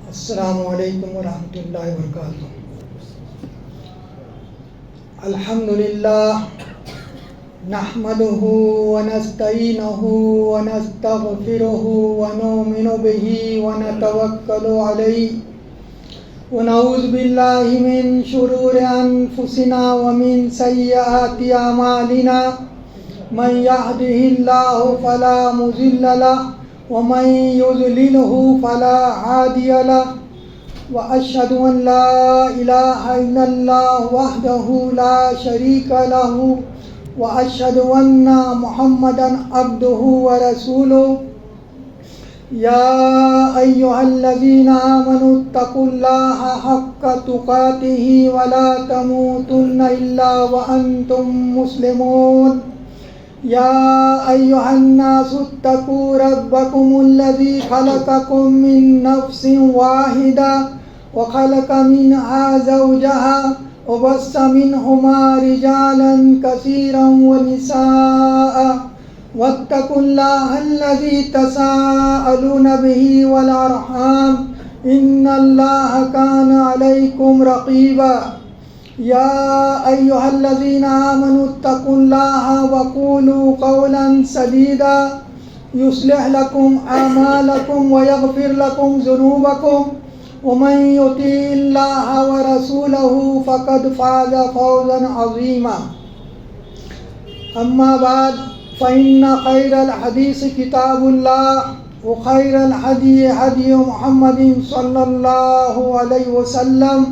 السلام علیکم ورحمۃ اللہ وبرکاتہ۔ الحمدللہ نحمدہ ونستعینہ ونستغفرہ ونؤمن بہ ونتوکل علیہ ونعوذ باللہ من شرور انفسنا ومن سیئات اعمالنا من یہدہ اللہ فلا مضل لہ ومن یضللہ فلا ہادی لہ واشہد ان لا الہ الا اللہ وحدہ لا شریک لہ واشہد ان محمدا عبدہ ورسولہ یا ایہا الذین آمنوا اتقوا اللہ حق تقاتہ ولا تموتن الا وانتم مسلمون یا ایہا الناس اتقوا ربکم الذی خلقکم من نفس واحدہ وخلق منہا زوجہا وبث منہما رجالا کثیرا ونساء واتقوا اللہ الذی تساءلون بہ والارحام ان اللہ کان علیکم رقیبا یا ایہا الذین آمنوا اتقوا اللہ وقولوا قولا سدیدا یصلح لکم اعمالکم ویغفر لکم ذنوبکم ومن یطع اللہ ورسولہ فقد فاز فوزا عظیما اما بعد فإن خیر الحدیث کتاب اللہ وخیر الہدی ہدی محمد صلی اللہ علیہ وسلم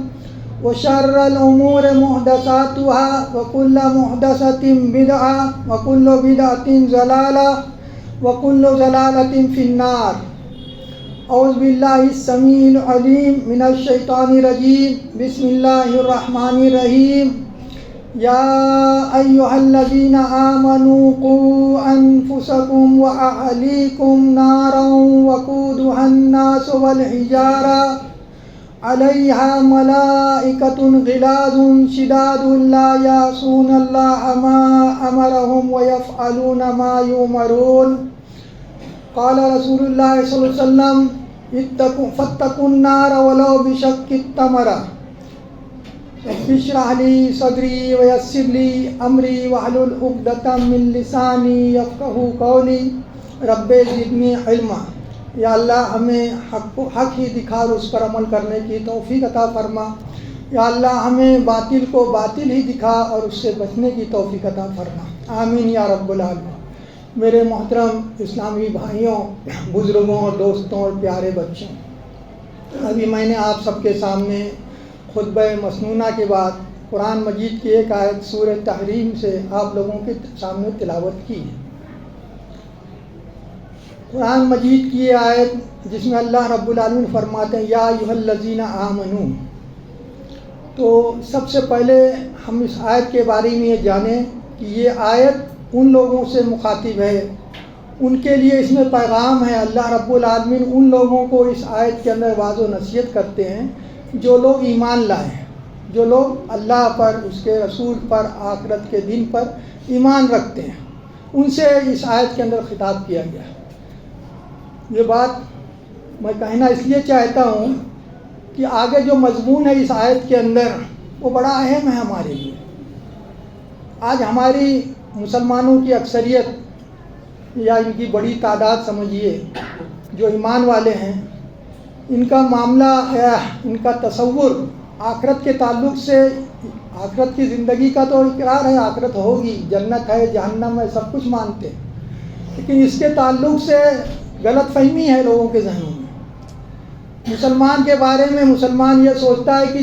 وشر الأمور محدثاتها وكل محدثة بدعة وكل بدعة ضلالة وكل ضلالة في النار۔ اعوذ باللہ السمیع العلیم من الشیطان الرجیم، بسم اللہ الرحمن الرحیم۔ یا ایہا الذین آمنوا قوا انفسکم واہلیکم نارا وقودها الناس والحجارہ علیہا ملائکۃ غلاظ شداد لا یعصون اللہ ما امرہم ویفعلون ما یؤمرون۔ قال رسول اللہ صلی اللہ علیہ وسلم فاتقوا النار ولو بشق التمرہ۔ رب اشرح لی صدری ویسر لی امری واحلل عقدۃ من لسانی یفقہوا قولی رب زدنی علما۔ یا اللہ ہمیں حق ہی دکھا اور اس پر عمل کرنے کی توفیق عطا فرما۔ یا اللہ ہمیں باطل کو باطل ہی دکھا اور اس سے بچنے کی توفیق عطا فرما، آمین یا رب العالمین۔ میرے محترم اسلامی بھائیوں، بزرگوں اور دوستوں اور پیارے بچوں، ابھی میں نے آپ سب کے سامنے خطبہ مسنونہ کے بعد قرآن مجید کی ایک آیت سورہ تحریم سے آپ لوگوں کے سامنے تلاوت کی ہے۔ قرآن مجید کی یہ آیت جس میں اللہ رب العالمین فرماتے ہیں یا ایھا الذین آمنوا، تو سب سے پہلے ہم اس آیت کے بارے میں یہ جانیں کہ یہ آیت ان لوگوں سے مخاطب ہے، ان کے لیے اس میں پیغام ہے۔ اللہ رب العالمین ان لوگوں کو اس آیت کے اندر واضح و نصیحت کرتے ہیں جو لوگ ایمان لائے ہیں، جو لوگ اللہ پر، اس کے رسول پر، آخرت کے دن پر ایمان رکھتے ہیں، ان سے اس آیت کے اندر خطاب کیا گیا ہے۔ یہ بات میں کہنا اس لیے چاہتا ہوں کہ آگے جو مضمون ہے اس آیت کے اندر وہ بڑا اہم ہے ہمارے لیے۔ آج ہماری مسلمانوں کی اکثریت یا ان کی بڑی تعداد سمجھیے جو ایمان والے ہیں، ان کا معاملہ ہے، ان کا تصور آخرت کے تعلق سے، آخرت کی زندگی کا تو اقرار ہے، آخرت ہوگی، جنت ہے، جہنم ہے، سب کچھ مانتے ہیں، لیکن اس کے تعلق سے غلط فہمی ہے لوگوں کے ذہنوں میں۔ مسلمان کے بارے میں مسلمان یہ سوچتا ہے کہ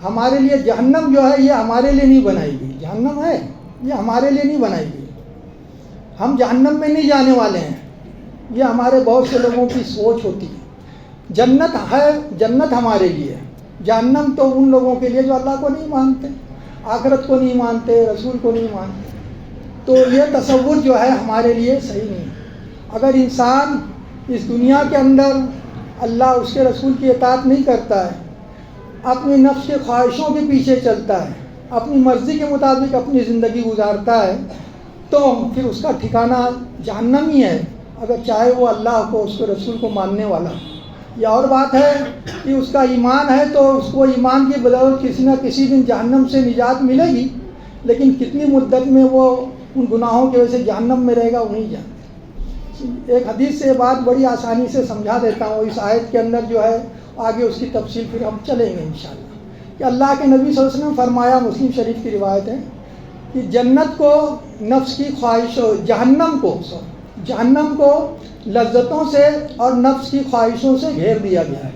ہمارے لیے جہنم جو ہے یہ ہمارے لیے نہیں بنائی گئی، جہنم ہے یہ ہمارے لیے نہیں بنائی گئی، ہم جہنم میں نہیں جانے والے ہیں، یہ ہمارے بہت سے لوگوں کی سوچ ہوتی ہے۔ جنت ہے، جنت ہمارے لیے، جہنم تو ان لوگوں کے لیے جو اللہ کو نہیں مانتے، آخرت کو نہیں مانتے، رسول کو نہیں مانتے۔ تو یہ تصور جو ہے ہمارے لیے صحیح نہیں ہے۔ اگر انسان اس دنیا کے اندر اللہ اس کے رسول کی اطاعت نہیں کرتا ہے، اپنی نفس کے خواہشوں کے پیچھے چلتا ہے، اپنی مرضی کے مطابق اپنی زندگی گزارتا ہے، تو پھر اس کا ٹھکانہ جہنم ہی ہے، اگر چاہے وہ اللہ کو، اس کے رسول کو ماننے والا۔ یہ اور بات ہے کہ اس کا ایمان ہے تو اس کو ایمان کی بدولت کسی نہ کسی دن جہنم سے نجات ملے گی، لیکن کتنی مدت میں وہ ان گناہوں کی وجہ سے جہنم میں رہے گا وہ نہیں جانتے۔ ایک حدیث سے یہ بات بڑی آسانی سے سمجھا دیتا ہوں، اس آیت کے اندر جو ہے آگے اس کی تفصیل پھر ہم چلیں گے انشاءاللہ، کہ اللہ کے نبی صلی اللہ علیہ وسلم فرمایا، مسلم شریف کی روایت ہے کہ جنت کو نفس کی خواہشوں، جہنم کو لذتوں سے اور نفس کی خواہشوں سے گھیر دیا گیا ہے،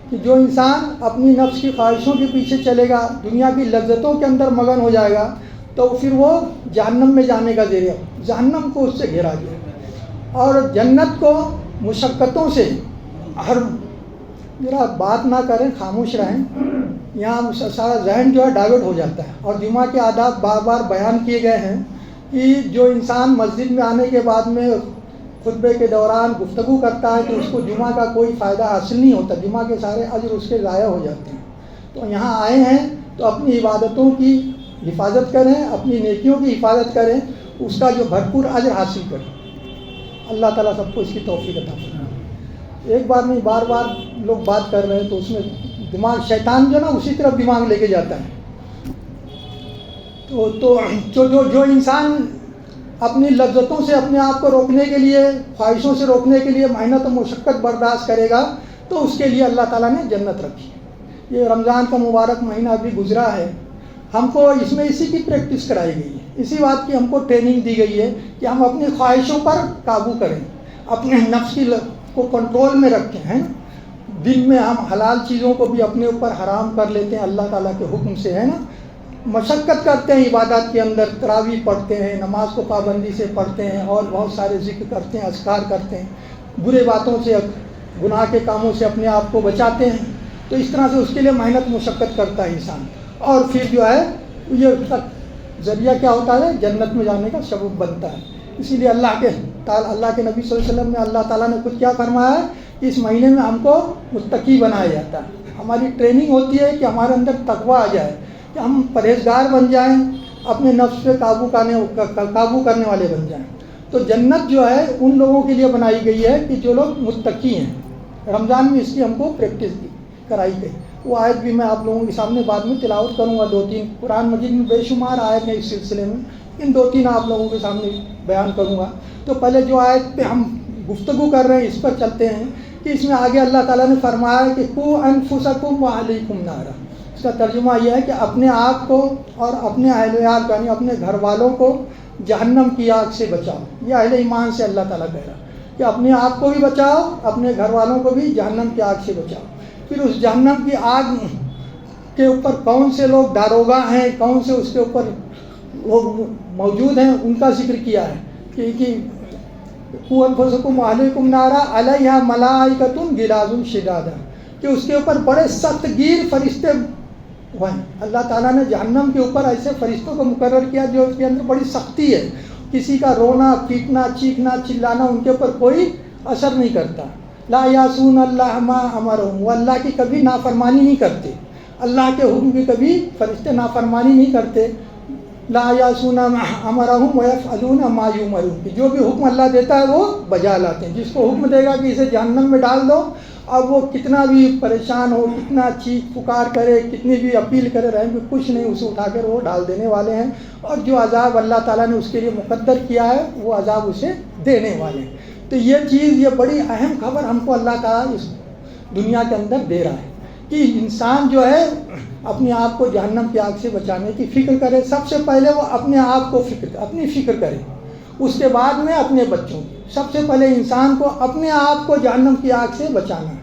کہ جو انسان اپنی نفس کی خواہشوں کے پیچھے چلے گا، دنیا کی لذتوں کے اندر مگن ہو جائے گا، تو پھر وہ جہنم میں جانے کا ذریعہ، جہنم کو اس سے گھیرا گیا۔ اور جنت کو مشقتوں سے، ہر ذرا بات نہ کریں، خاموش رہیں، یہاں سارا ذہن جو ہے ڈائیورٹ ہو جاتا ہے۔ اور جمعہ کے آداب بار بار بیان کیے گئے ہیں کہ جو انسان مسجد میں آنے کے بعد میں خطبے کے دوران گفتگو کرتا ہے تو اس کو جمعہ کا کوئی فائدہ حاصل نہیں ہوتا، جمعہ کے سارے اجر اس کے ضائع ہو جاتے ہیں۔ تو یہاں آئے ہیں تو اپنی عبادتوں کی حفاظت کریں، اپنی نیکیوں کی حفاظت کریں، اس کا جو بھرپور اجر حاصل کریں۔ اللہ تعالیٰ سب کو اس کی توفیق عطا فرمائے۔ ایک بار نہیں، بار بار لوگ بات کر رہے ہیں تو اس میں دماغ، شیطان جو نا اسی طرف دماغ لے کے جاتا ہے۔ تو جو انسان اپنی لذتوں سے اپنے آپ کو روکنے کے لیے، خواہشوں سے روکنے کے لیے محنت و مشقت برداشت کرے گا تو اس کے لیے اللہ تعالیٰ نے جنت رکھی۔ یہ رمضان کا مبارک مہینہ ابھی گزرا ہے، ہم کو اس میں اسی کی پریکٹس کرائی گئی ہے، اسی بات کی ہم کو ٹریننگ دی گئی ہے کہ ہم اپنی خواہشوں پر قابو کریں، اپنے نفس کی کو کنٹرول میں رکھیں ہیں۔ دن میں ہم حلال چیزوں کو بھی اپنے اوپر حرام کر لیتے ہیں اللہ تعالیٰ کے حکم سے، ہے نا، مشقت کرتے ہیں عبادات کے اندر، تراویح پڑھتے ہیں، نماز کو پابندی سے پڑھتے ہیں، اور بہت سارے ذکر کرتے ہیں، اذکار کرتے ہیں، برے باتوں سے، گناہ کے کاموں سے اپنے آپ کو بچاتے ہیں۔ تو اس طرح سے اس کے لیے محنت مشقت کرتا ہے انسان، اور پھر جو ہے یہ ذریعہ کیا ہوتا ہے، جنت میں جانے کا سبب بنتا ہے۔ اسی لیے اللہ کے نبی صلی اللہ علیہ وسلم نے، اللہ تعالیٰ نے خود کیا فرمایا ہے کہ اس مہینے میں ہم کو متقی بنایا جاتا ہے۔ ہماری ٹریننگ ہوتی ہے کہ ہمارے اندر تقویٰ آ جائے، کہ ہم پرہیزگار بن جائیں، اپنے نفس پہ قابو کرنے والے بن جائیں۔ تو جنت جو ہے ان لوگوں کے لیے بنائی گئی ہے کہ جو لوگ متقی ہیں۔ رمضان میں اس کی ہم کو پریکٹس کرائی گئی۔ وہ آیت بھی میں آپ لوگوں کے سامنے بعد میں تلاوت کروں گا، 2-3 قرآن مجید میں بے شمار آیت ہیں اس سلسلے میں، ان 2-3 آپ لوگوں کے سامنے بیان کروں گا۔ تو پہلے جو آیت پہ ہم گفتگو کر رہے ہیں اس پر چلتے ہیں کہ اس میں آگے اللہ تعالیٰ نے فرمایا کہ قوا انفسکم واہلیکم نارا۔ اس کا ترجمہ یہ ہے کہ اپنے آپ کو اور اپنے اہل عیال کو، یعنی اپنے گھر والوں کو جہنم کی آگ سے بچاؤ۔ یہ اہل ایمان سے اللہ تعالیٰ کہہ رہا ہے کہ اپنے آپ کو بھی بچاؤ، اپنے گھر والوں کو بھی جہنم کی آگ سے بچاؤ۔ پھر اس جہنم کی آگ کے اوپر کون سے لوگ داروغہ ہیں، کون سے اس کے اوپر لوگ موجود ہیں، ان کا ذکر کیا ہے کہ قوا انفسکم واہلیکم نارا علیہا ملائکۃ غلاظ شداد، کہ اس کے اوپر بڑے سخت گیر فرشتے ہیں۔ اللہ تعالیٰ نے جہنم کے اوپر ایسے فرشتوں کو مقرر کیا جو اس کے اندر بڑی سختی ہے، کسی کا رونا، پیٹنا، چیخنا، چلانا ان کے اوپر کوئی اثر نہیں کرتا۔ لا یعصون اللہ ما امرہم، وہ اللہ کی کبھی نافرمانی نہیں کرتے، اللہ کے حکم کی کبھی فرشتے نافرمانی نہیں کرتے۔ لا یعصون امرہم ویفعلون ما یؤمرون، کہ جو بھی حکم اللہ دیتا ہے وہ بجا لاتے ہیں۔ جس کو حکم دے گا کہ اسے جہنم میں ڈال دو، اب وہ کتنا بھی پریشان ہو، کتنا چیخ پکار کرے، کتنی بھی اپیل کرے، رحم بھی کچھ نہیں، اسے اٹھا کر وہ ڈال دینے والے ہیں، اور جو عذاب اللہ تعالیٰ نے اس کے لیے مقدر کیا ہے وہ عذاب اسے دینے والے ہیں۔ تو یہ چیز، یہ بڑی اہم خبر ہم کو اللہ تعالیٰ اس دنیا کے اندر دے رہا ہے کہ انسان جو ہے اپنے آپ کو جہنم کی آگ سے بچانے کی فکر کرے۔ سب سے پہلے وہ اپنے آپ کو اپنی فکر کرے، اس کے بعد میں اپنے بچوں کی۔ سب سے پہلے انسان کو اپنے آپ کو جہنم کی آگ سے بچانا ہے۔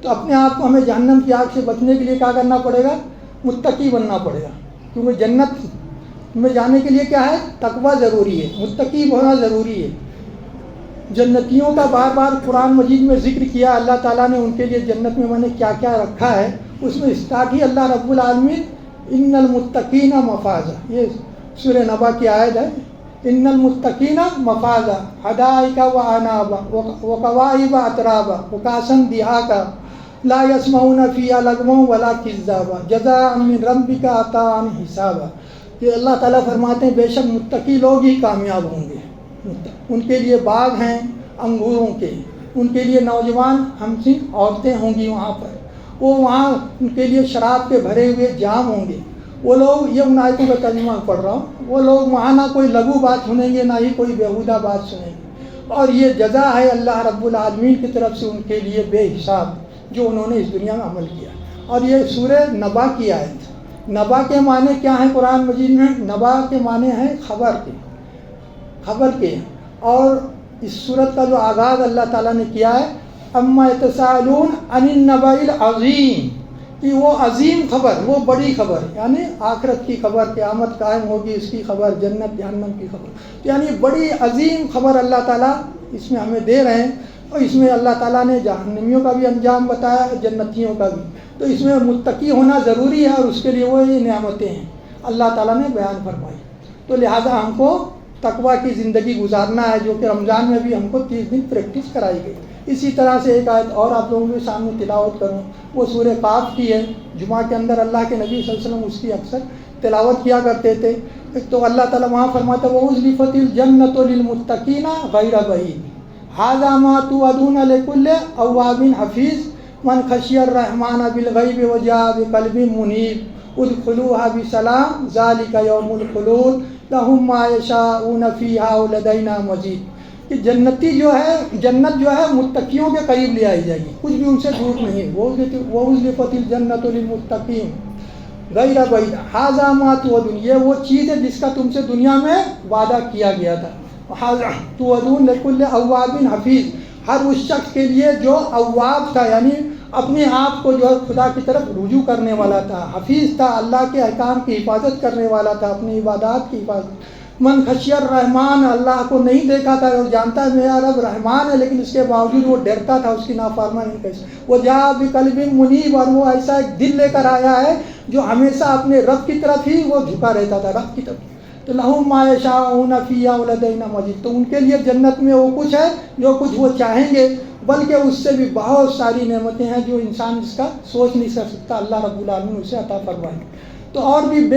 تو اپنے آپ کو ہمیں جہنم کی آگ سے بچنے کے لیے کیا کرنا پڑے گا؟ متقی بننا پڑے گا، کیونکہ جنت میں جانے کے لیے کیا ہے؟ تقویٰ ضروری ہے، متقی ہونا ضروری ہے۔ جنتیوں کا بار بار قرآن مجید میں ذکر کیا اللہ تعالیٰ نے، ان کے لیے جنت میں نے کیا کیا رکھا ہے۔ اس میں اسٹارٹ ہی اللہ رب العالمین ان المتقین مفازا، یہ سورہ نبا کی آیت ہے، ان المتقین مفازا حدائق و عنابا وکواعب اترابا وکاسا دہاقا لا یسمعون فیہا لغوا ولا کذابا جزاء من ربک عطاء حسابا۔ کہ اللہ تعالیٰ فرماتے ہیں بے شک متقی لوگ ہی کامیاب ہوں گے، ان کے لیے باغ ہیں انگوروں کے، ان کے لیے نوجوان ہمسی عورتیں ہوں گی وہاں پر، وہ وہاں ان کے لیے شراب کے بھرے ہوئے جام ہوں گے. وہ لوگ، یہ ان آیتوں کا ترجمہ پڑھ رہا ہوں، وہ لوگ وہاں نہ کوئی لغو بات سنیں گے نہ ہی کوئی بیہودہ بات سنیں گے، اور یہ جزا ہے اللہ رب العالمین کی طرف سے ان کے لیے بے حساب جو انہوں نے اس دنیا میں عمل کیا. اور یہ سورہ نبا کی آیت. نبا کے معنی کیا ہیں قرآن مجید میں؟ نبا کے معنی ہیں خبر کے. اور اس صورت کا جو آغاز اللہ تعالیٰ نے کیا ہے، اما یتساءلون عن النبأ العظیم، کہ وہ عظیم خبر، وہ بڑی خبر، یعنی آخرت کی خبر، قیامت قائم ہوگی اس کی خبر، جنت جہنم کی خبر، یعنی بڑی عظیم خبر اللہ تعالیٰ اس میں ہمیں دے رہے ہیں. اور اس میں اللہ تعالیٰ نے جہنمیوں کا بھی انجام بتایا، جنتیوں کا بھی. تو اس میں متقی ہونا ضروری ہے، اور اس کے لیے وہ یہ نعمتیں ہیں اللہ تعالیٰ نے بیان فرمائی. تو لہٰذا ہم کو تقویٰ کی زندگی گزارنا ہے، جو کہ رمضان میں بھی ہم کو 30 دن پریکٹس کرائی گئی. اسی طرح سے ایک آیت اور آپ لوگوں کے سامنے تلاوت کروں، وہ سورہ قاف کی ہے. جمعہ کے اندر اللہ کے نبی صلی اللہ علیہ وسلم اس کی اکثر تلاوت کیا کرتے تھے. تو اللہ تعالیٰ وہاں فرماتا ہے وَأُزْلِفَتِ الْجَنَّةُ لِلْمُتَّقِينَ غَيْرَ بَعِيدٍ هَذَا مَا تُوعَدُونَ لِكُلِّ أَوَّابٍ حَفِيظٍ مَنْ خَشِيَ الرَّحْمَنَ بِالْغَيْبِ وَجَاءَ بِقَلْبٍ مُنِيبٍ ادْخُلُوهَا بِسَلَامٍ ذَلِكَ يَوْمُ الْخُلُودِ لَهُم مَّا يَشَاءُونَ فِيهَا وَلَدَيْنَا مَزِيدٌ. کہ جنتی جو ہے، جنت جو ہے متقیوں کے قریب لے آئی جائے گی، کچھ بھی ان سے دور نہیں. وَأُزْلِفَتِ الْجَنَّةُ لِلْمُتَّقِينَ غَيْرَ بَعِيدٍ هَذَا مَا تُوعَدُونَ، یہ وہ چیز ہے جس کا تم سے دنیا میں وعدہ کیا گیا تھا. تُوعَدُونَ لِكُلِّ أَوَّابٍ حَفِيظٍ، ہر اس شخص کے لیے جو اواب تھا، یعنی اپنے آپ کو جو ہے خدا کی طرف رجوع کرنے والا تھا، حفیظ تھا، اللہ کے احکام کی حفاظت کرنے والا تھا، اپنی عبادات کی حفاظت. من خشی الرحمن، اللہ کو نہیں دیکھا تھا اور جانتا ہے میرا رب رحمان ہے، لیکن اس کے باوجود وہ ڈرتا تھا اس کی نافرمانی کیسے. وہ جاء بقلب منیب، اور وہ ایسا ایک دل لے کر آیا ہے جو ہمیشہ اپنے رب کی طرف ہی وہ جھکا رہتا تھا، رب کی طرف. تو لہم ما یشاءون فیہا ولدینا مزید، تو ان کے لیے جنت میں وہ کچھ ہے جو کچھ وہ چاہیں گے، بلکہ اس سے بھی بہت ساری نعمتیں ہیں جو انسان اس کا سوچ نہیں سکتا، اللہ رب العالمین اسے عطا فرمائے. تو اور بھی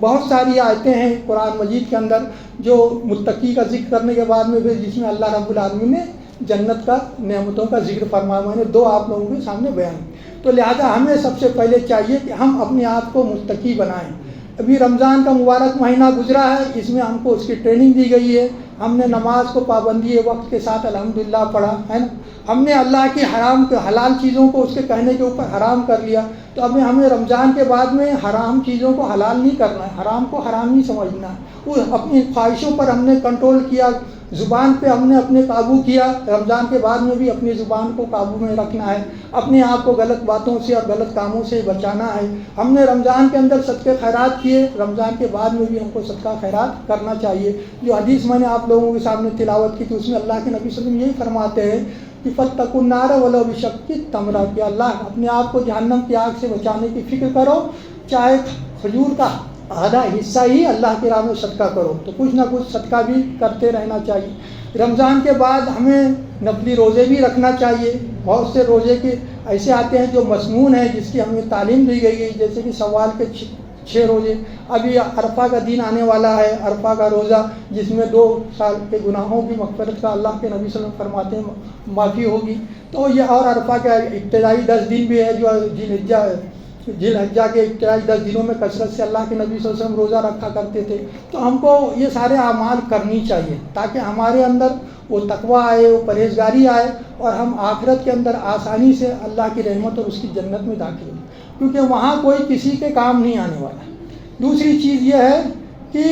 بہت ساری آیتیں ہیں قرآن مجید کے اندر جو متقی کا ذکر کرنے کے بعد میں بھی، جس میں اللہ رب العالمین نے جنت کا نعمتوں کا ذکر فرمایا. میں نے 2 آپ لوگوں کے سامنے بیان. تو لہذا ہمیں سب سے پہلے چاہیے کہ ہم اپنے آپ کو متقی بنائیں. ابھی رمضان کا مبارک مہینہ گزرا ہے، اس میں ہم کو اس کی ٹریننگ دی گئی ہے. ہم نے نماز کو پابندی وقت کے ساتھ الحمدللہ پڑھا ہے نا. ہم نے اللہ کی حرام کے حلال چیزوں کو اس کے کہنے کے اوپر حرام کر لیا. تو اب ہمیں رمضان کے بعد میں حرام چیزوں کو حلال نہیں کرنا ہے، حرام کو حرام نہیں سمجھنا ہے. وہ اپنی خواہشوں پر ہم نے کنٹرول کیا، زبان پہ ہم نے اپنے قابو کیا. رمضان کے بعد میں بھی اپنی زبان کو قابو میں رکھنا ہے، اپنے آپ کو غلط باتوں سے اور غلط کاموں سے بچانا ہے. ہم نے رمضان کے اندر صدقے خیرات کیے، رمضان کے بعد میں بھی ہم کو صدقہ خیرات کرنا چاہیے. جو حدیث میں نے آپ لوگوں کے سامنے تلاوت کی تو اس میں اللہ کے نبی صلی اللہ علیہ وسلم یہی فرماتے ہیں کہ فَاتَّقُوا النَّارَ وَلَوْ بِشِقِّ تَمْرَةٍ، کہ اللہ اپنے آپ کو جہنم کی آگ سے بچانے کی فکر کرو، چاہے کھجور کا آدھا حصہ ہی اللہ کی راہ میں صدقہ کرو. تو کچھ نہ کچھ صدقہ بھی کرتے رہنا چاہیے. رمضان کے بعد ہمیں نفلی روزے بھی رکھنا چاہیے. بہت سے روزے کے ایسے آتے ہیں جو مسنون ہیں، جس کی ہمیں تعلیم دی گئی ہے، جیسے کہ سوال کے 6 روزے. ابھی عرفہ کا دن آنے والا ہے، عرفہ کا روزہ جس میں 2 سال کے گناہوں کی مغفرت کا اللہ کے نبی صلی اللہ علیہ وسلم فرماتے ہیں معافی ہوگی. تو یہ اور عرفہ کا ابتدائی 10 دن بھی ہے جو ذی الحجہ کے ابتدائی 10 دنوں میں کثرت سے اللہ کے نبی صلی اللہ علیہ وسلم روزہ رکھا کرتے تھے. تو ہم کو یہ سارے اعمال کرنی چاہیے تاکہ ہمارے اندر وہ تقویٰ آئے، وہ پرہیزگاری آئے، اور ہم آخرت کے اندر آسانی سے اللہ کی رحمت اور اس کی جنت میں داخل ہوں، کیونکہ وہاں کوئی کسی کے کام نہیں آنے والا. دوسری چیز یہ ہے کہ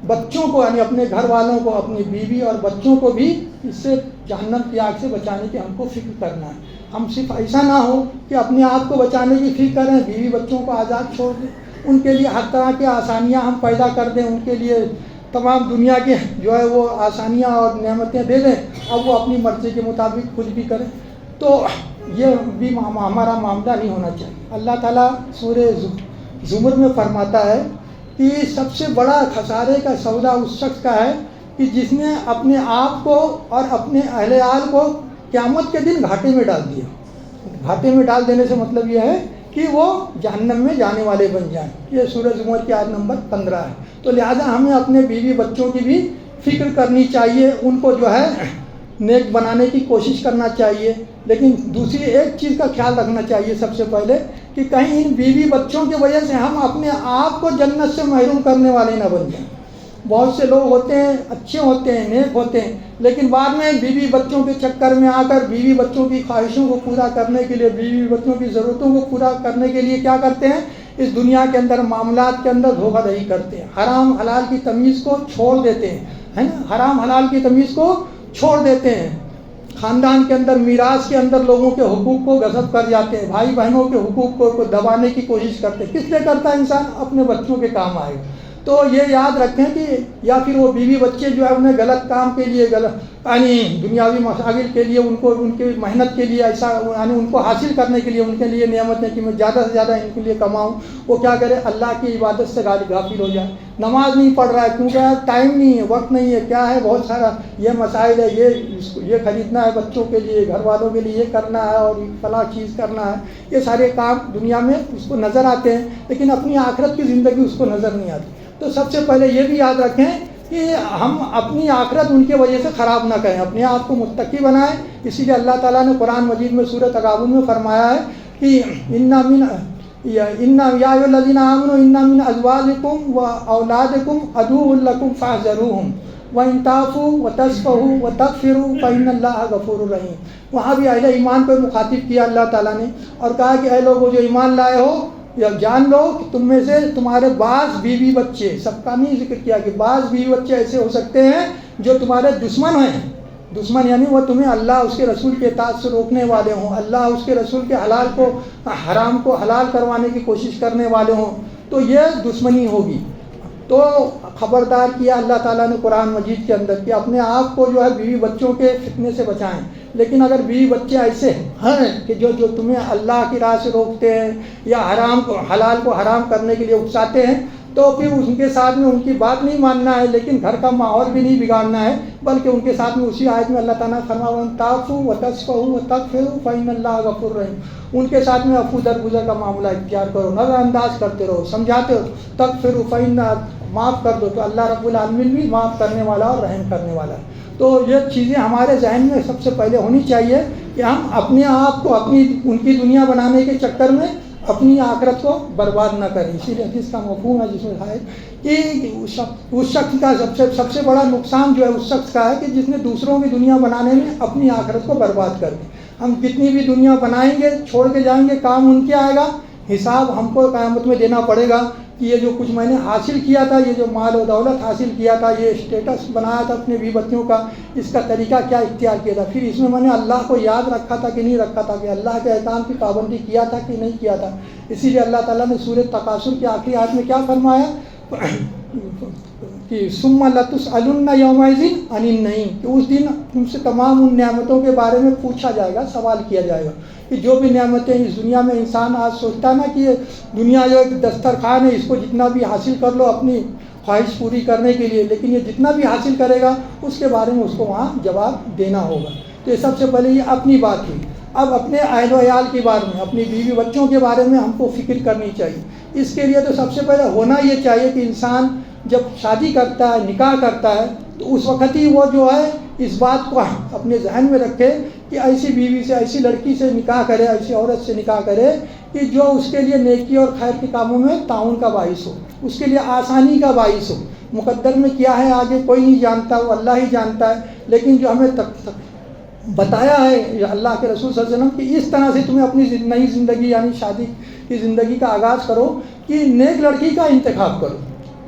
بچوں کو، یعنی اپنے گھر والوں کو، اپنی بیوی اور بچوں کو بھی اس سے جہنم کی آگ سے بچانے کی ہم کو فکر کرنا ہے. ہم صرف ایسا نہ ہو کہ اپنے آپ کو بچانے کی فکر کریں، بیوی بچوں کو آزاد چھوڑ دیں، ان کے لیے ہر طرح کی آسانیاں ہم پیدا کر دیں، ان کے لیے تمام دنیا کے جو ہے وہ آسانیاں اور نعمتیں دے دیں، اب وہ اپنی مرضی کے مطابق کچھ بھی کریں. تو یہ بھی ہمارا معاملہ نہیں ہونا چاہیے. اللہ تعالیٰ سورہ زمر میں فرماتا ہے کہ سب سے بڑا خسارے کا سودا اس شخص کا ہے کہ جس نے اپنے آپ کو اور اپنے اہل عیال کو قیامت کے دن گھاٹے میں ڈال دیا. گھاٹے میں ڈال دینے سے مطلب یہ ہے کہ وہ جہنم میں جانے والے بن جائیں. یہ سورہ زمر کی آیت نمبر 15 ہے. تو لہٰذا ہمیں اپنے بیوی بچوں کی بھی فکر کرنی چاہیے، ان کو جو ہے نیک بنانے کی کوشش کرنا چاہیے، لیکن دوسری ایک چیز کا خیال رکھنا چاہیے سب سے پہلے کہ کہیں ان بیوی بچوں کی وجہ سے ہم اپنے آپ کو جنت سے محروم کرنے والے نہ بن جائیں۔ بہت سے لوگ ہوتے ہیں، اچھے ہوتے ہیں، نیک ہوتے ہیں، لیکن بعد میں بیوی بچوں کے چکر میں آ کر بیوی بچوں کی خواہشوں کو پورا کرنے کے لیے، بیوی بچوں کی ضرورتوں کو پورا کرنے کے لیے کیا کرتے ہیں؟ اس دنیا کے اندر معاملات کے اندر دھوکہ دہی کرتے ہیں، حرام حلال کی تمیز کو چھوڑ دیتے ہیں، ہے نا، حرام حلال کی تمیز کو چھوڑ دیتے ہیں، خاندان کے اندر میراث کے اندر لوگوں کے حقوق کو غصب کر جاتے ہیں، بھائی بہنوں کے حقوق کو دبانے کی کوشش کرتے ہیں۔ کس لیے کرتا ہے انسان؟ اپنے بچوں کے کام آئے گا۔ تو یہ یاد رکھیں کہ یا پھر وہ بیوی بچے جو ہے انہیں غلط کام کے لیے، غلط یعنی دنیاوی مشاغل کے لیے، ان کو ان کی محنت کے لیے ایسا یعنی ان کو حاصل کرنے کے لیے ان کے لیے نعمت ہے کہ میں زیادہ سے زیادہ ان کے لیے کماؤں، وہ کیا کرے؟ اللہ کی عبادت سے غافل ہو جائے، نماز نہیں پڑھ رہا ہے کیونکہ ٹائم نہیں ہے، وقت نہیں ہے، کیا ہے بہت سارا یہ مسائل ہے، یہ خریدنا ہے بچوں کے لیے، گھر والوں کے لیے یہ کرنا ہے اور فلاں چیز کرنا ہے، یہ سارے کام دنیا میں اس کو نظر آتے ہیں، لیکن اپنی آخرت کی زندگی اس کو نظر نہیں آتی۔ تو سب سے پہلے یہ بھی یاد رکھیں کہ ہم اپنی آخرت ان کی وجہ سے خراب نہ کریں، اپنے آپ کو متقی بنائیں۔ اسی لیے اللہ تعالیٰ نے قرآن مجید میں سورۃ تغابن میں فرمایا ہے کہ یا ایھا الذین آمنوا ان من ازواجکم و اولادکم عدو لکم فاحذروہم وان تعفوا وتصفحوا وتغفروا فإن اللہ غفور رحیم۔ وہاں بھی اہل ایمان کو مخاطب کیا اللہ تعالیٰ نے اور کہا کہ اے لوگوں جو ایمان لائے ہو، یا جان لو کہ تم میں سے تمہارے بعض بیوی بچے، سب کا نہیں ذکر کیا، کہ بعض بیوی بچے ایسے ہو سکتے ہیں جو تمہارے دشمن ہیں، دشمن یعنی وہ تمہیں اللہ اس کے رسول کے اطاعت سے روکنے والے ہوں، اللہ اس کے رسول کے حلال کو حرام کو حلال کروانے کی کوشش کرنے والے ہوں، تو یہ دشمنی ہوگی۔ تو خبردار کیا اللہ تعالیٰ نے قرآن مجید کے اندر کہ اپنے آپ کو جو ہے بیوی بچوں کے فتنے سے بچائیں۔ لیکن اگر بیوی بچے ایسے ہیں کہ جو تمہیں اللہ کی راہ سے روکتے ہیں یا حلال کو حرام کرنے کے لیے اکساتے ہیں، تو پھر ان کے ساتھ میں ان کی بات نہیں ماننا ہے، لیکن گھر کا ماحول بھی نہیں بگاڑنا ہے، بلکہ ان کے ساتھ میں اسی آیت میں اللہ تعالیٰ نے فرمایا وَإِن تَعْفُوا وَتَصْفَحُوا وَتَغْفِرُوا فَإِنَّ اللَّهَ غَفُورٌ رَحِيمٌ۔ ان کے ساتھ میں عفو درگزر کا معاملہ اختیار کرو، نظر انداز کرتے رہو، سمجھاتے ہو، تغفروا فإن معاف کر دو تو اللہ رب العالمین بھی معاف کرنے والا اور رحم کرنے والا ہے۔ تو یہ چیزیں ہمارے ذہن میں سب سے پہلے ہونی چاہیے کہ ہم اپنے آپ کو ان کی دنیا بنانے کے چکر میں اپنی آخرت کو برباد نہ کریں۔ اسی لیے حدیث کا مفہوم ہے جس میں ہے کہ اس شخص کا سب سے بڑا نقصان جو ہے اس شخص کا ہے کہ جس نے دوسروں کی دنیا بنانے میں اپنی آخرت کو برباد کر دی۔ ہم کتنی بھی دنیا بنائیں گے، چھوڑ کے جائیں گے، کام ان کے آئے گا، حساب ہم کو قیامت میں دینا پڑے گا کہ یہ جو کچھ میں نے حاصل کیا تھا، یہ جو مال و دولت حاصل کیا تھا، یہ اسٹیٹس بنایا تھا اپنے بیوی بچوں کا، اس کا طریقہ کیا اختیار کیا تھا، پھر اس میں نے اللہ کو یاد رکھا تھا کہ نہیں رکھا تھا، کہ اللہ کے احکام کی پابندی کیا تھا کہ نہیں کیا تھا۔ اسی لیے اللہ تعالیٰ نے سورۃ تکاثر کی آخری آیت میں کیا فرمایا کہ ثم لتسألن یومئذ عن النعیم، کہ اس دن تم سے تمام ان نعمتوں کے بارے میں پوچھا جائے گا، سوال کیا جائے گا کہ جو بھی نعمتیں اس دنیا میں انسان آج سوچتا ہے نا کہ یہ دنیا جو ایک دسترخوان ہے، اس کو جتنا بھی حاصل کر لو اپنی خواہش پوری کرنے کے لیے، لیکن یہ جتنا بھی حاصل کرے گا اس کے بارے میں اس کو وہاں جواب دینا ہوگا۔ تو یہ سب سے پہلے یہ اپنی بات ہوئی۔ اب اپنے اہل و عیال کے بارے میں، اپنی بیوی بچوں کے بارے میں ہم کو فکر کرنی چاہیے۔ اس کے لیے تو سب سے پہلے ہونا یہ چاہیے کہ انسان جب شادی کرتا ہے، نکاح کرتا ہے، تو اس وقت ہی وہ جو ہے اس بات کو اپنے ذہن میں رکھے کہ ایسی بیوی سے، ایسی لڑکی سے نکاح کرے، ایسی عورت سے نکاح کرے کہ جو اس کے لیے نیکی اور خیر کے کاموں میں تعاون کا باعث ہو، اس کے لیے آسانی کا باعث ہو۔ مقدر میں کیا ہے آگے کوئی نہیں جانتا، وہ اللہ ہی جانتا ہے، لیکن جو ہمیں بتایا ہے اللہ کے رسول صلی اللہ علیہ وسلم کہ اس طرح سے تمہیں اپنی نئی زندگی یعنی شادی کی زندگی کا آغاز کرو کہ نیک لڑکی کا انتخاب کرو،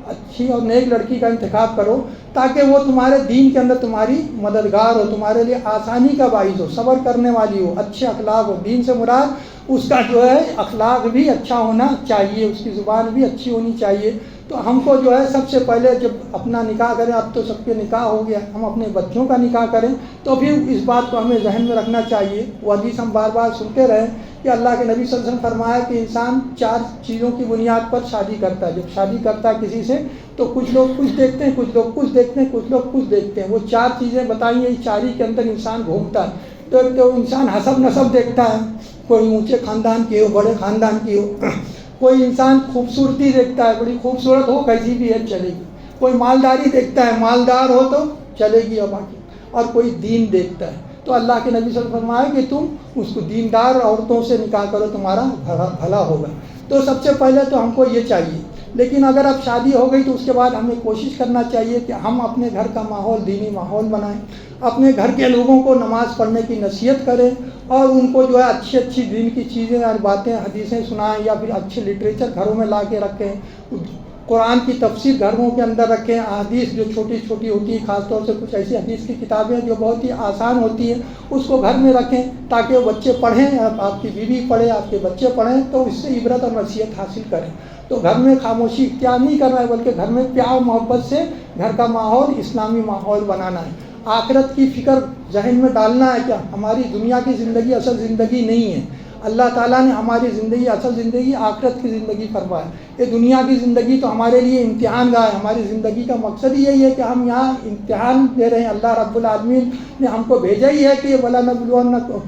اچھی اور نیک لڑکی کا انتخاب کرو تاکہ وہ تمہارے دین کے اندر تمہاری مددگار ہو، تمہارے لیے آسانی کا باعث ہو، صبر کرنے والی ہو، اچھے اخلاق ہو۔ دین سے مراد اس کا جو ہے اخلاق بھی اچھا ہونا چاہیے، اس کی زبان بھی اچھی ہونی چاہیے۔ تو ہم کو جو ہے سب سے پہلے جب اپنا نکاح کریں، اب تو سب کے نکاح ہو گیا، ہم اپنے بچوں کا نکاح کریں تو پھر اس بات کو ہمیں ذہن میں رکھنا چاہیے۔ وہ حدیث ہم بار بار سنتے رہیں کہ اللہ کے نبی صلی اللہ علیہ وسلم فرمایا کہ انسان 4 چیزوں کی بنیاد پر شادی کرتا ہے۔ جب شادی کرتا ہے کسی سے تو کچھ لوگ کچھ دیکھتے ہیں، کچھ لوگ کچھ دیکھتے ہیں، کچھ لوگ کچھ دیکھتے ہیں۔ وہ 4 چیزیں بتائیں گے، اس 4 کے اندر انسان گھومتا ہے۔ تو انسان حسب نسب دیکھتا ہے، کوئی اونچے خاندان کی ہو، بڑے خاندان کی ہو۔ کوئی انسان خوبصورتی دیکھتا ہے، بڑی خوبصورت ہو، کیسی بھی ہے چلے گی۔ کوئی مالداری دیکھتا ہے، مالدار ہو تو چلے گی اور باقی۔ اور کوئی دین دیکھتا ہے، تو اللہ کے نبی صلی اللہ علیہ وسلم فرمایا کہ تم اس کو دیندار عورتوں سے نکاح کرو، تمہارا بھلا ہوگا۔ تو سب سے پہلے تو ہم کو یہ چاہیے، لیکن اگر اب شادی ہو گئی تو اس کے بعد ہمیں کوشش کرنا چاہیے کہ ہم اپنے گھر کا ماحول دینی ماحول بنائیں، اپنے گھر کے لوگوں کو نماز پڑھنے کی نصیحت کریں، اور ان کو جو ہے اچھی اچھی دین کی چیزیں اور باتیں حدیثیں سنائیں، یا پھر اچھے لٹریچر گھروں میں لا کے رکھیں، قرآن کی تفسیر گھروں کے اندر رکھیں، احادیث جو چھوٹی چھوٹی ہوتی ہیں، خاص طور سے کچھ ایسی حدیث کی کتابیں جو بہت ہی آسان ہوتی ہیں، اس کو گھر میں رکھیں تاکہ وہ بچے پڑھیں، آپ کی بیوی پڑھے، آپ کے بچے پڑھیں، تو اس سے عبرت اور نصیحت حاصل کریں۔ تو گھر میں خاموشی اختیار نہیں کرنا ہے، بلکہ گھر میں پیار محبت سے گھر کا ماحول اسلامی ماحول بنانا ہے۔ آخرت کی فکر ذہن میں ڈالنا ہے کہ ہماری دنیا کی زندگی اصل زندگی نہیں ہے، اللہ تعالیٰ نے ہماری زندگی اصل زندگی آخرت کی زندگی فرمایا۔ یہ دنیا کی زندگی تو ہمارے لیے امتحان گاہ ہے، ہماری زندگی کا مقصد یہی ہے کہ ہم یہاں امتحان دے رہے ہیں۔ اللہ رب العالمین نے ہم کو بھیجا ہی ہے کہ وَلَنَبْلُوَنَّكُمْ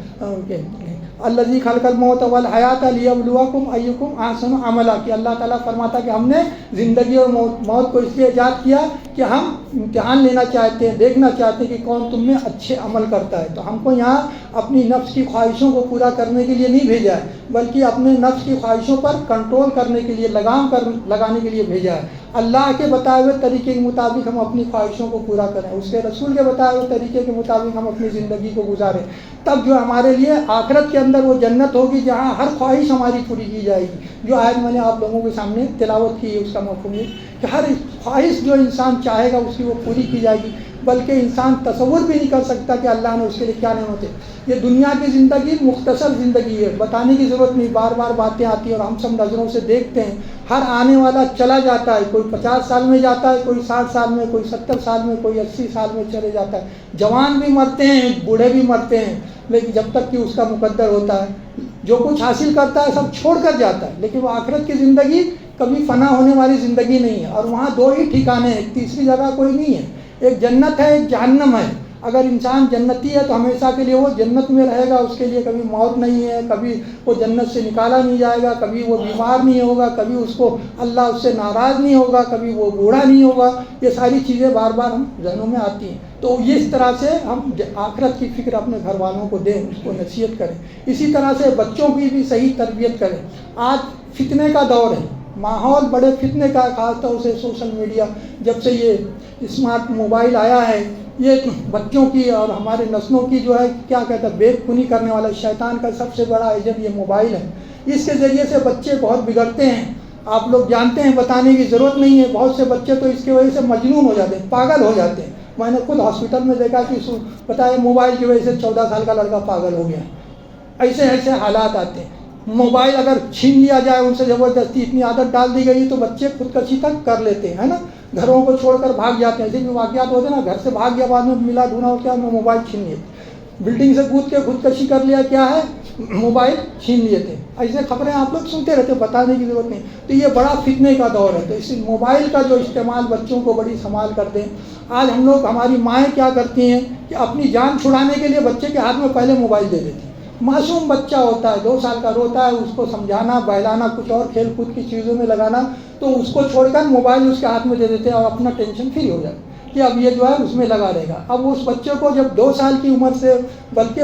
الذی خلق الموت والحیات لیبلوکم ایکم احسن عملا، کہ اللہ تعالیٰ فرماتا کہ ہم نے زندگی اور موت کو اس لیے ایجاد کیا کہ ہم امتحان لینا چاہتے ہیں، دیکھنا چاہتے ہیں کہ کون تم میں اچھے عمل کرتا ہے۔ تو ہم کو یہاں اپنی نفس کی خواہشوں کو پورا کرنے کے لیے نہیں بھیجا ہے، بلکہ اپنے نفس کی خواہشوں پر کنٹرول کرنے کے لیے، لگام لگانے کے لیے بھیجا ہے۔ اللہ کے بتائے ہوئے طریقے کے مطابق ہم اپنی خواہشوں کو پورا کریں، اس کے رسول کے بتائے ہوئے طریقے کے مطابق ہم اپنی زندگی کو گزاریں، تب جو ہمارے لیے آخرت کے اندر وہ جنت ہوگی جہاں ہر خواہش ہماری پوری کی جائے گی۔ جو آج میں نے آپ لوگوں کے سامنے تلاوت کی ہے اس کا مفہوم ہے کہ ہر خواہش جو انسان چاہے گا اس کی وہ پوری کی جائے گی، بلکہ انسان تصور بھی نہیں کر سکتا کہ اللہ نے اس کے لیے کیا نعمت ہے۔ یہ دنیا کی زندگی مختصر زندگی ہے، بتانے کی ضرورت نہیں، بار بار باتیں آتی ہیں اور ہم سب نظروں سے دیکھتے ہیں۔ ہر آنے والا چلا جاتا ہے، کوئی 50 سال میں جاتا ہے، کوئی 60 سال میں، کوئی 70 سال میں، کوئی 80 سال میں چلے جاتا ہے۔ جوان بھی مرتے ہیں، بوڑھے بھی مرتے ہیں، لیکن جب تک کہ اس کا مقدر ہوتا ہے، جو کچھ حاصل کرتا ہے سب چھوڑ کر جاتا ہے۔ لیکن وہ آخرت کی زندگی کبھی فنا ہونے والی زندگی نہیں ہے، اور وہاں دو ہی ٹھکانے ہیں، تیسری جگہ کوئی نہیں ہے۔ ایک جنت ہے، ایک جہنم ہے۔ اگر انسان جنتی ہے تو ہمیشہ کے لیے وہ جنت میں رہے گا، اس کے لیے کبھی موت نہیں ہے، کبھی وہ جنت سے نکالا نہیں جائے گا، کبھی وہ بیمار نہیں ہوگا، کبھی اس کو اللہ اس سے ناراض نہیں ہوگا، کبھی وہ بوڑھا نہیں ہوگا۔ یہ ساری چیزیں بار بار ہم ذہنوں میں آتی ہیں۔ تو اس طرح سے ہم آخرت کی فکر اپنے گھر والوں کو دیں، اس کو نصیحت کریں۔ اسی طرح سے بچوں کی بھی صحیح تربیت کریں۔ آج فتنے کا دور ہے، ماحول بڑے فتنے کا، خاص طور سے سوشل میڈیا جب سے یہ اسمارٹ موبائل آیا ہے، یہ بچوں کی اور ہمارے نسلوں کی جو ہے کیا کہتا ہے بے خونی کرنے والا شیطان کا سب سے بڑا ایجنٹ یہ موبائل ہے۔ اس کے ذریعے سے بچے بہت بگڑتے ہیں، آپ لوگ جانتے ہیں، بتانے کی ضرورت نہیں ہے۔ بہت سے بچے تو اس کی وجہ سے مجنون ہو جاتے ہیں، پاگل ہو جاتے ہیں۔ میں نے خود ہاسپٹل میں دیکھا کہ بتایا موبائل کی وجہ سے 14 سال کا لڑکا پاگل ہو گیا۔ ایسے ایسے حالات آتے ہیں۔ موبائل اگر چھین لیا جائے ان سے زبردستی، اتنی عادت ڈال دی گئی تو بچے خودکشی تک کر لیتے ہیں، ہے نا، گھروں کو چھوڑ کر بھاگ جاتے ہیں۔ ایسے بھی واقعات ہوتے ہیں نا، گھر سے بھاگ گیا، بعد میں ملا ڈھونڈا ہو کیا موبائل چھین لیے، بلڈنگ سے کود کے خودکشی کر لیا، کیا ہے موبائل چھین لیے تھے۔ ایسے خبریں آپ لوگ سنتے رہتے، بتانے کی ضرورت نہیں۔ تو یہ بڑا فتنے کا دور ہے، تو اس موبائل کا جو استعمال بچوں کو بڑی سنبھال کر دیں۔ آج ہم لوگ، ہماری مائیں کیا کرتی ہیں کہ اپنی جان چھڑانے کے لیے بچے کے ہاتھ میں پہلے موبائل دے دیتی ہیں۔ معصوم بچہ ہوتا ہے، 2 سال کا روتا ہے، اس کو سمجھانا، بہلانا، کچھ اور کھیل کود کی چیزوں میں لگانا، تو اس کو چھوڑ کر موبائل اس کے ہاتھ میں دے دیتے ہیں اور اپنا ٹینشن فری ہو جاتا ہے کہ اب یہ جو ہے اس میں لگا رہے گا۔ اب اس بچے کو جب 2 سال کی عمر سے بلکہ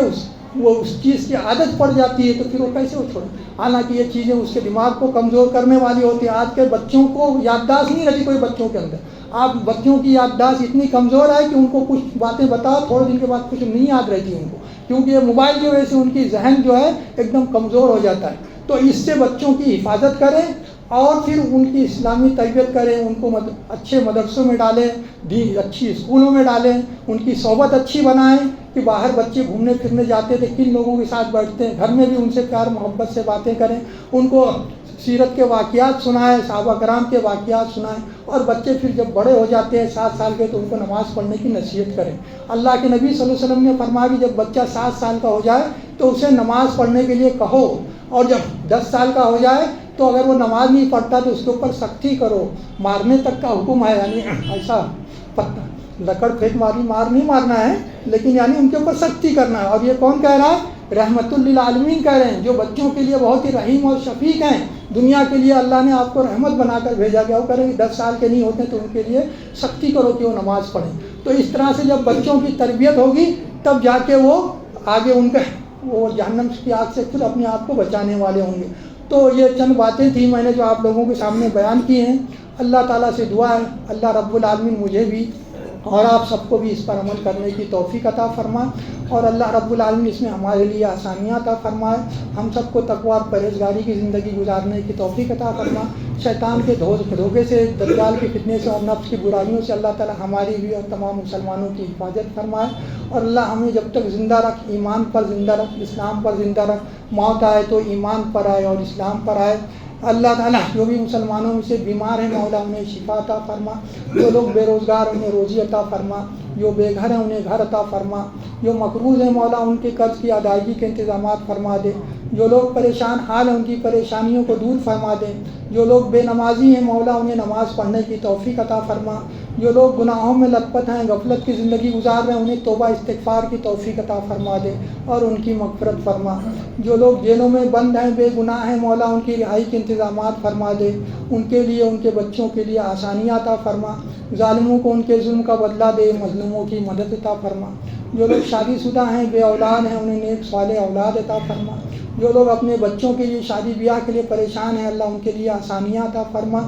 وہ اس چیز کی عادت پڑ جاتی ہے تو پھر وہ کیسے وہ چھوڑے؟ حالانکہ یہ چیزیں اس کے دماغ کو کمزور کرنے والی ہوتی ہیں۔ آج کے بچوں کو یادداشت نہیں رہتی کوئی بچوں کے اندر۔ آپ بچوں کی یادداشت اتنی کمزور ہے کہ ان کو کچھ باتیں بتاؤ، تھوڑے دن کے بعد کچھ نہیں یاد رہتی ان کو، کیونکہ یہ موبائل کی وجہ سے ان کی ذہن جو ہے ایک دم کمزور ہو جاتا ہے۔ تو اس سے بچوں کی حفاظت کریں اور پھر ان کی اسلامی تربیت کریں، ان کو اچھے مدرسوں میں ڈالیں، اچھی اسکولوں میں ڈالیں، ان کی صحبت اچھی بنائیں کہ باہر بچے گھومنے پھرنے جاتے تھے کن لوگوں کے ساتھ بیٹھتے ہیں، گھر میں بھی ان سے پیار محبت سے باتیں کریں، ان کو سیرت کے واقعات سنائیں، صحابہ کرام کے واقعات سنائیں، اور بچے پھر جب بڑے ہو جاتے ہیں 7 سال کے تو ان کو نماز پڑھنے کی نصیحت کریں۔ اللہ کے نبی صلی اللہ علیہ وسلم نے فرمایا کہ جب بچہ 7 سال کا ہو جائے تو اسے نماز پڑھنے کے لیے کہو، اور جب 10 سال کا ہو جائے تو اگر وہ نماز نہیں پڑھتا تو اس کے اوپر سختی کرو، مارنے تک کا حکم ہے، یعنی ایسا لکڑ پھینک مار نہیں مارنا ہے، لیکن یعنی ان کے اوپر سختی کرنا ہے۔ اور یہ کون کہہ رہا ہے؟ رحمت للعالمین کہہ رہے ہیں، جو بچوں کے لیے بہت ہی رحیم اور شفیق ہیں، دنیا کے لیے اللہ نے آپ کو رحمت بنا کر بھیجا گیا. وہ کہہ رہے کہ 10 سال کے نہیں ہوتے تو ان کے لیے سختی کرو کہ وہ نماز پڑھیں. تو اس طرح سے جب بچوں کی تربیت ہوگی تب جا کے وہ آگے ان کا وہ جہنم کی آگ سے خود اپنے آپ کو بچانے والے ہوں گے. تو یہ چند باتیں تھیں میں نے جو آپ لوگوں کے سامنے بیان کی ہیں. اللہ تعالیٰ سے دعا ہے اللہ رب العالمین مجھے بھی اور آپ سب کو بھی اس پر عمل کرنے کی توفیق عطا فرمائے اور اللہ رب العالمین اس میں ہمارے لیے آسانیاں عطا فرمائے. ہم سب کو تقوی اور پرہیزگاری کی زندگی گزارنے کی توفیق عطا فرمائے. شیطان کے دھوکے سے, دجال کے فتنے سے اور نفس کی برائیوں سے اللہ تعالیٰ ہماری بھی اور تمام مسلمانوں کی حفاظت فرمائے. اور اللہ ہمیں جب تک زندہ رکھ, ایمان پر زندہ رکھ, اسلام پر زندہ رکھ. موت آئے تو ایمان پر آئے اور اسلام پر آئے. اللہ تعالیٰ جو بھی مسلمانوں میں سے بیمار ہیں مولا انہیں شفا عطا فرما. جو لوگ بے روزگار انہیں روزی عطا فرما. جو بے گھر ہیں انہیں گھر عطا فرما. جو مقروض ہیں مولا ان کے قرض کی ادائیگی کے انتظامات فرما دے. جو لوگ پریشان حال ہیں ان کی پریشانیوں کو دور فرما دے. جو لوگ بے نمازی ہیں مولا انہیں نماز پڑھنے کی توفیق عطا فرما. جو لوگ گناہوں میں لت پت ہیں, غفلت کی زندگی گزار رہے ہیں, انہیں توبہ استغفار کی توفیق عطا فرما دے اور ان کی مغفرت فرما. جو لوگ جیلوں میں بند ہیں, بے گناہ ہیں, مولا ان کی رہائی کے انتظامات فرما دے. ان کے لیے, ان کے بچوں کے لیے آسانیاں عطا فرما. ظالموں کو ان کے ظلم کا بدلہ دے, مظلوموں کی مدد عطا فرما. جو لوگ شادی شدہ ہیں, بے اولاد ہیں, انہیں نیک صالح اولاد عطا فرما. جو لوگ اپنے بچوں کے لیے شادی بیاہ کے لیے پریشان ہیں, اللہ ان کے لیے آسانیاں عطا فرما.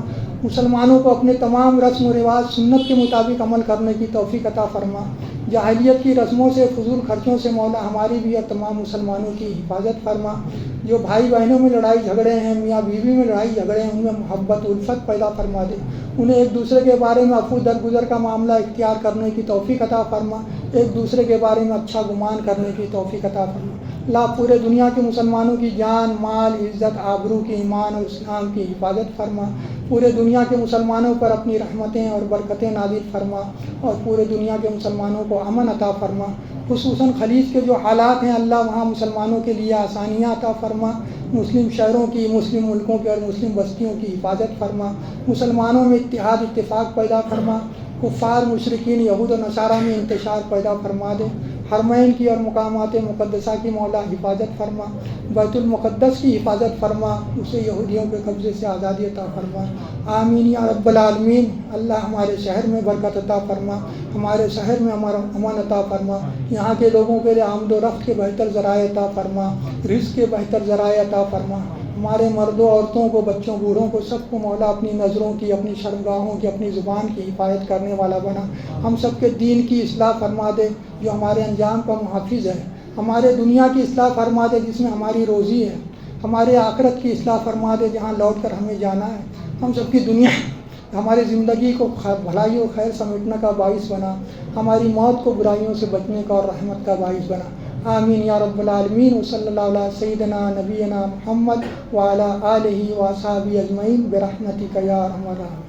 مسلمانوں کو اپنے تمام رسم و رواج سنت کے مطابق عمل کرنے کی توفیق عطا فرما. جاہلیت کی رسموں سے, فضول خرچوں سے مولا ہماری بھی اور تمام مسلمانوں کی حفاظت فرما. جو بھائی بہنوں میں لڑائی جھگڑے ہیں, میاں بیوی میں لڑائی جھگڑے ہیں, ان میں محبت الفت پیدا فرما دے. انہیں ایک دوسرے کے بارے میں عفو درگزر کا معاملہ اختیار کرنے کی توفیق عطا فرما. ایک دوسرے کے بارے میں اچھا گمان کرنے کی توفیق عطا فرما. اللہ پورے دنیا کے مسلمانوں کی جان, مال, عزت, آبرو کی, ایمان اور اسلام کی حفاظت فرما. پورے دنیا کے مسلمانوں پر اپنی رحمتیں اور برکتیں نازل فرما اور پورے دنیا کے مسلمانوں کو امن عطا فرما. خصوصاً خلیج کے جو حالات ہیں اللہ وہاں مسلمانوں کے لیے آسانیاں عطا فرما. مسلم شہروں کی, مسلم ملکوں کی اور مسلم بستیوں کی حفاظت فرما. مسلمانوں میں اتحاد اتفاق پیدا فرما. کفار مشرکین یہود و نصارہ میں انتشار پیدا فرما دے. حرمین کی اور مقامات مقدسہ کی مولا حفاظت فرما. بیت المقدس کی حفاظت فرما, اسے یہودیوں کے قبضے سے آزادی عطا فرما. آمین یا رب العالمین. اللہ ہمارے شہر میں برکت عطا فرما, ہمارے شہر میں امن عطا فرما. یہاں کے لوگوں کے لیے آمد و رفت کے بہتر ذرائع عطا فرما, رزق کے بہتر ذرائع عطا فرما. ہمارے مردوں, عورتوں کو, بچوں, بوڑھوں کو سب کو مولا اپنی نظروں کی, اپنی شرمگاہوں کی, اپنی زبان کی حفاظت کرنے والا بنا. ہم سب کے دین کی اصلاح فرما دے جو ہمارے انجام کا محافظ ہے. ہمارے دنیا کی اصلاح فرما دے جس میں ہماری روزی ہے. ہمارے آخرت کی اصلاح فرما دے جہاں لوٹ کر ہمیں جانا ہے. ہم سب کی دنیا ہماری زندگی کو بھلائی و خیر سمیٹنے کا باعث بنا. ہماری موت کو برائیوں سے بچنے کا اور رحمت کا باعث بنا. آمین یا رب العالمین. وصلی اللہ علیہ سیدنا نبینا محمد وعلی آلہ واصحابہ اجمعین برحمتک یا ارحم الراحمین.